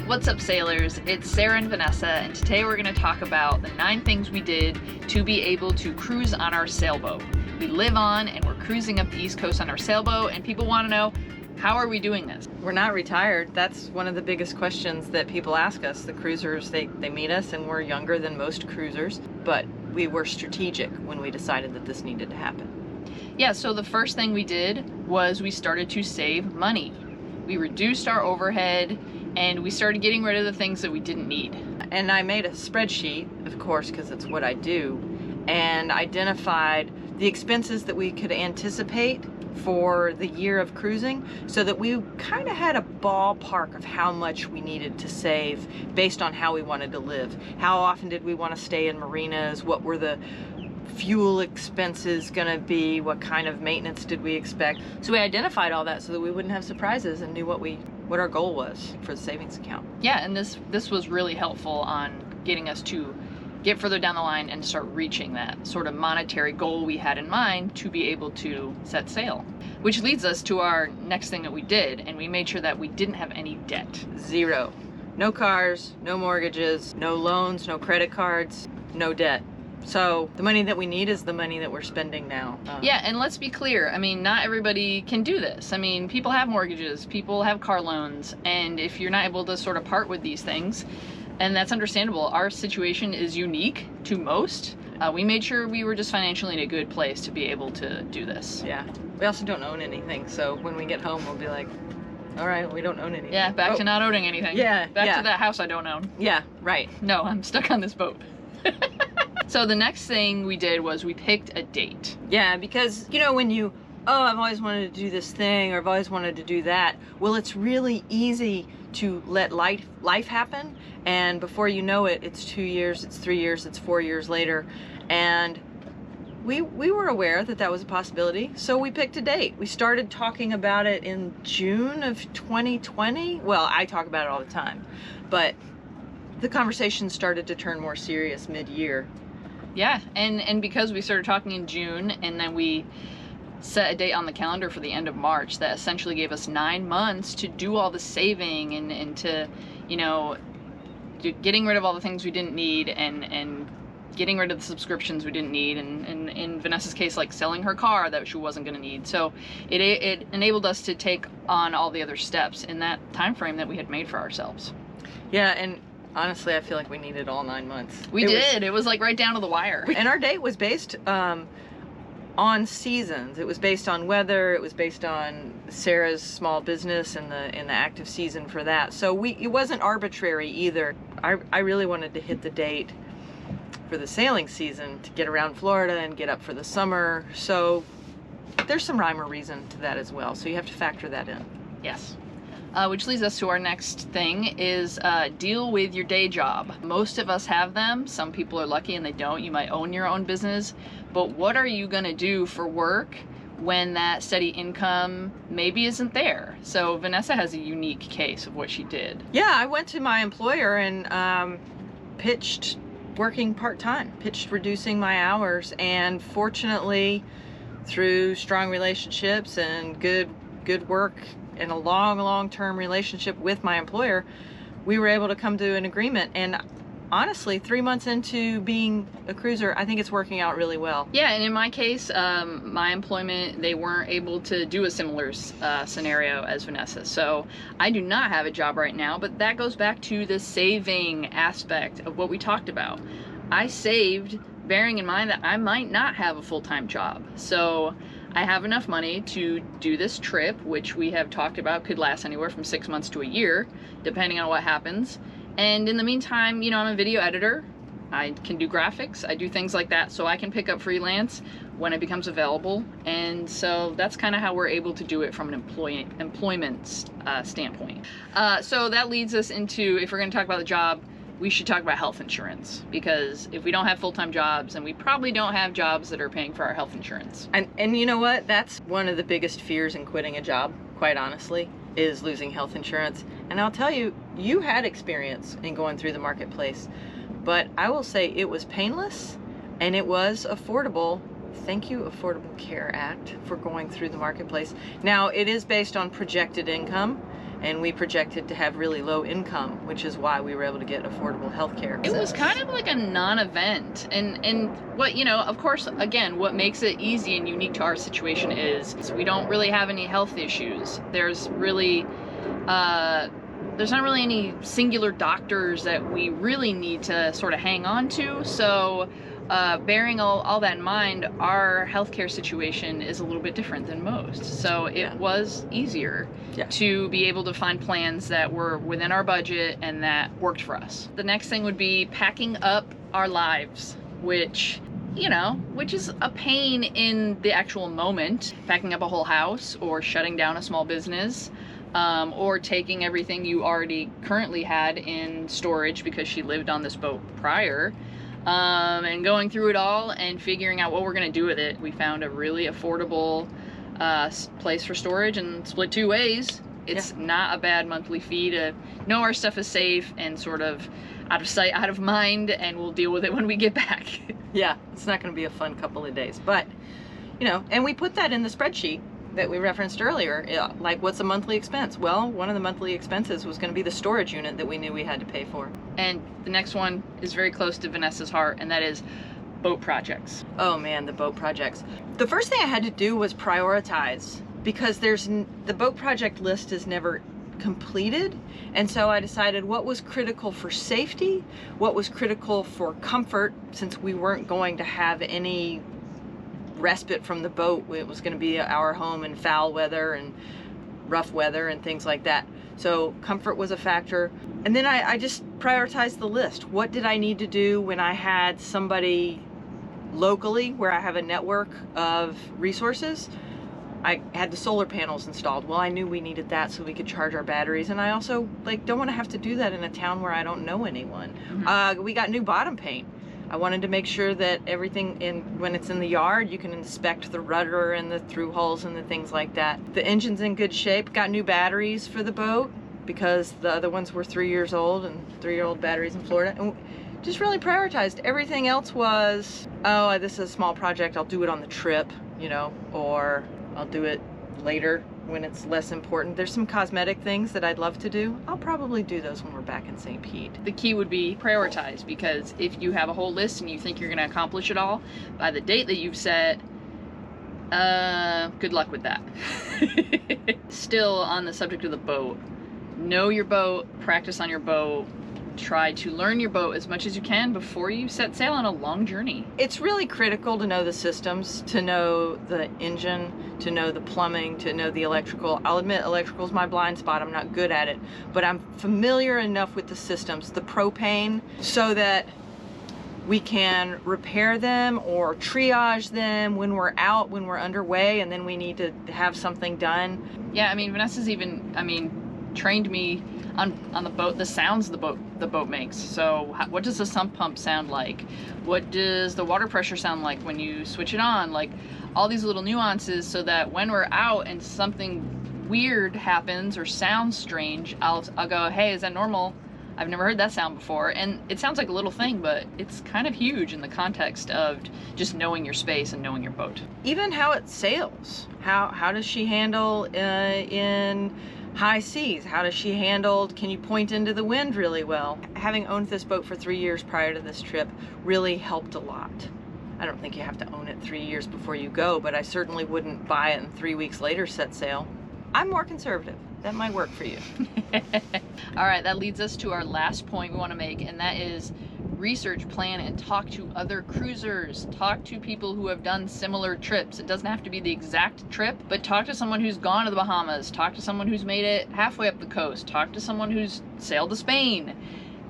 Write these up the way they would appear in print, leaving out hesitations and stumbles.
What's up, sailors? It's Sarah and Vanessa, and today we're going to talk about the 9 things we did to be able to cruise on our sailboat. We live on and we're cruising up the East Coast on our sailboat, and people want to know, how are we doing this? We're not retired. That's one of the biggest questions that people ask us. The cruisers, they meet us, and we're younger than most cruisers, but we were strategic when we decided that this needed to happen. Yeah, so the first thing we did was we started to save money. We reduced our overhead and we started getting rid of the things that we didn't need. And I made a spreadsheet, of course, because it's what I do, and identified the expenses that we could anticipate for the year of cruising, so that we kind of had a ballpark of how much we needed to save based on how we wanted to live. How often did we want to stay in marinas? What were the fuel expenses gonna be? What kind of maintenance did we expect? So we identified all that so that we wouldn't have surprises and knew what our goal was for the savings account. Yeah, and this was really helpful on getting us to get further down the line and start reaching that sort of monetary goal we had in mind to be able to set sail. Which leads us to our next thing that we did, and we made sure that we didn't have any debt. Zero. No cars, no mortgages, no loans, no credit cards, no debt. So the money that we need is the money that we're spending now. Yeah, and let's be clear. I mean, not everybody can do this. I mean, people have mortgages, people have car loans, and if you're not able to sort of part with these things, and that's understandable. Our situation is unique to most. We made sure we were just financially in a good place to be able to do this. Yeah. We also don't own anything, so when we get home, we'll be like, all right, we don't own anything. Yeah, back to not owning anything. Yeah, Back to that house I don't own. Yeah, right. No, I'm stuck on this boat. So the next thing we did was we picked a date. Yeah, because, you know, when you, I've always wanted to do this thing, or I've always wanted to do that, well, it's really easy to let life happen, and before you know it, it's 2 years, it's 3 years, it's 4 years later, and we were aware that that was a possibility, so we picked a date. We started talking about it in June of 2020. Well, I talk about it all the time, but the conversation started to turn more serious mid-year. Yeah, and because we started talking in June, and then we set a date on the calendar for the end of March, that essentially gave us 9 months to do all the saving and to, you know, getting rid of all the things we didn't need and getting rid of the subscriptions we didn't need, and in Vanessa's case, like selling her car that she wasn't going to need. So it enabled us to take on all the other steps in that time frame that we had made for ourselves. Yeah, and honestly, I feel like we needed all 9 months. It was like right down to the wire. And our date was based on seasons. It was based on weather. It was based on Sarah's small business and the active season for that. So it wasn't arbitrary either. I really wanted to hit the date for the sailing season to get around Florida and get up for the summer. So there's some rhyme or reason to that as well. So you have to factor that in. Yes. Which leads us to our next thing is deal with your day job. Most of us have them. Some people are lucky and they don't. You might own your own business. But what are you gonna do for work when that steady income maybe isn't there? So Vanessa has a unique case of what she did. Yeah, I went to my employer and pitched working part-time, pitched reducing my hours, and fortunately, through strong relationships and good work and a long-term relationship with my employer, we were able to come to an agreement. And honestly, 3 months into being a cruiser, I think it's working out really well. Yeah, and in my case, my employment, they weren't able to do a similar scenario as Vanessa. So I do not have a job right now, but that goes back to the saving aspect of what we talked about. I saved, bearing in mind that I might not have a full-time job. So I have enough money to do this trip, which we have talked about could last anywhere from 6 months to a year, depending on what happens. And in the meantime, you know, I'm a video editor. I can do graphics. I do things like that, so I can pick up freelance when it becomes available. And so that's kind of how we're able to do it from an employment standpoint. So that leads us into, if we're going to talk about the job, we should talk about health insurance, because if we don't have full-time jobs, and we probably don't have jobs that are paying for our health insurance. And you know what? That's one of the biggest fears in quitting a job, quite honestly, is losing health insurance. And I'll tell you, you had experience in going through the marketplace, but I will say it was painless and it was affordable. Thank you, Affordable Care Act, for going through the marketplace. Now, it is based on projected income, and we projected to have really low income, which is why we were able to get affordable health care. It was kind of like a non-event, and what, you know, of course, again, what makes it easy and unique to our situation is we don't really have any health issues. There's not really any singular doctors that we really need to sort of hang on to. So bearing all that in mind, our healthcare situation is a little bit different than most. So it was easier to be able to find plans that were within our budget and that worked for us. The next thing would be packing up our lives, which is a pain in the actual moment. Packing up a whole house or shutting down a small business. Or taking everything you already currently had in storage because she lived on this boat prior, and going through it all and figuring out what we're going to do with it. We found a really affordable place for storage and split 2 ways. It's not a bad monthly fee to know our stuff is safe and sort of out of sight, out of mind, and we'll deal with it when we get back. Yeah, it's not going to be a fun couple of days, but, and we put that in the spreadsheet that we referenced earlier, like what's a monthly expense? Well, one of the monthly expenses was going to be the storage unit that we knew we had to pay for. And the next one is very close to Vanessa's heart, and that is boat projects. Oh man, the boat projects. The first thing I had to do was prioritize, because the boat project list is never completed, and so I decided what was critical for safety, what was critical for comfort, since we weren't going to have any respite from the boat. It was going to be our home in foul weather and rough weather and things like that. So comfort was a factor. And then I just prioritized the list. What did I need to do when I had somebody locally where I have a network of resources? I had the solar panels installed. Well, I knew we needed that so we could charge our batteries. And I also don't want to have to do that in a town where I don't know anyone. Mm-hmm. We got new bottom paint. I wanted to make sure that everything when it's in the yard, you can inspect the rudder and the through holes and the things like that. The engine's in good shape. Got new batteries for the boat because the other ones were 3 years old, and 3-year-old batteries in Florida. And just really prioritized. Everything else was, oh, this is a small project, I'll do it on the trip, or I'll do it later when it's less important. There's some cosmetic things that I'd love to do. I'll probably do those when we're back in St. Pete. The key would be prioritize, because if you have a whole list and you think you're going to accomplish it all by the date that you've set, good luck with that. Still on the subject of the boat, know your boat, practice on your boat, try to learn your boat as much as you can before you set sail on a long journey. It's really critical to know the systems, to know the engine, to know the plumbing, to know the electrical. I'll admit electrical's my blind spot. I'm not good at it, but I'm familiar enough with the systems, the propane, so that we can repair them or triage them when we're out, when we're underway, and then we need to have something done. Yeah, Vanessa's trained me on the boat, the sounds the boat makes. So what does the sump pump sound like? What does the water pressure sound like when you switch it on? Like all these little nuances, so that when we're out and something weird happens or sounds strange, I'll go, hey, is that normal? I've never heard that sound before. And it sounds like a little thing, but it's kind of huge in the context of just knowing your space and knowing your boat. Even how it sails. How does she handle in high seas? How does she handle, can you point into the wind really well? Having owned this boat for 3 years prior to this trip really helped a lot. I don't think you have to own it 3 years before you go, but I certainly wouldn't buy it and 3 weeks later set sail. I'm more conservative. That might work for you. All right, that leads us to our last point we want to make, and that is research, plan, and talk to other cruisers. Talk to people who have done similar trips. It doesn't have to be the exact trip, but talk to someone who's gone to the Bahamas. Talk to someone who's made it halfway up the coast. Talk to someone who's sailed to Spain.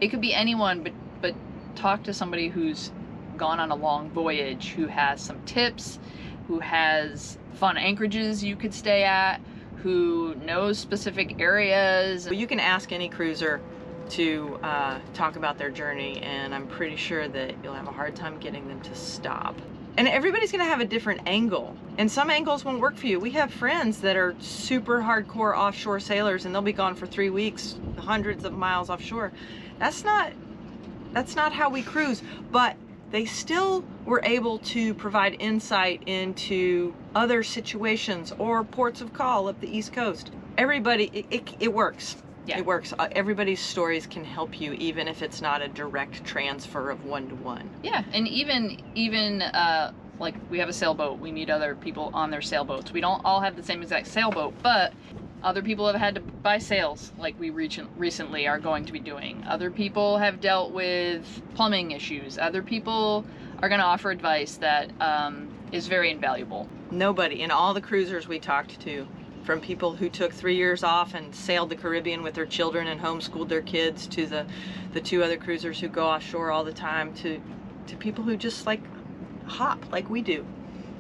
It could be anyone, but talk to somebody who's gone on a long voyage, who has some tips, who has fun anchorages you could stay at, who knows specific areas. You can ask any cruiser to talk about their journey, and I'm pretty sure that you'll have a hard time getting them to stop. And everybody's gonna have a different angle, and some angles won't work for you. We have friends that are super hardcore offshore sailors, and they'll be gone for 3 weeks, hundreds of miles offshore. That's not how we cruise, but they still were able to provide insight into other situations or ports of call up the East Coast. everybody, it works. Yeah. It works. Everybody's stories can help you, even if it's not a direct transfer of one-to-one. Yeah, and even like we have a sailboat. We meet other people on their sailboats. We don't all have the same exact sailboat, but other people have had to buy sails, like we recently are going to be doing. Other people have dealt with plumbing issues. Other people are going to offer advice that is very invaluable. Nobody, in all the cruisers we talked to, from people who took 3 years off and sailed the Caribbean with their children and homeschooled their kids, to the 2 other cruisers who go offshore all the time, to people who just like hop like we do.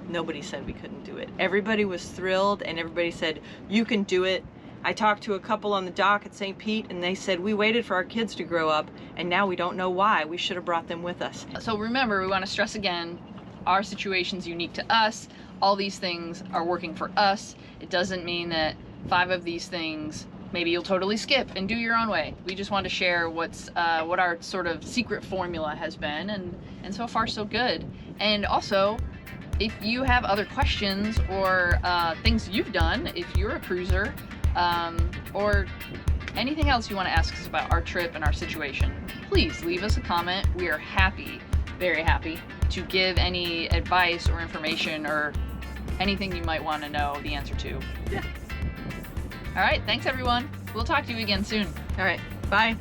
Nobody said we couldn't do it. Everybody was thrilled, and everybody said, you can do it. I talked to a couple on the dock at St. Pete, and they said, we waited for our kids to grow up, and now we don't know why. We should have brought them with us. So remember, we want to stress again, our situation's unique to us. All these things are working for us. It doesn't mean that 5 of these things maybe you'll totally skip and do your own way. We just want to share what our sort of secret formula has been, and so far so good. And also, if you have other questions or things you've done, if you're a cruiser, or anything else you want to ask us about our trip and our situation, please leave us a comment. We are happy, very happy, to give any advice or information or anything you might want to know the answer to. Yeah. All right, thanks everyone. We'll talk to you again soon. All right, bye.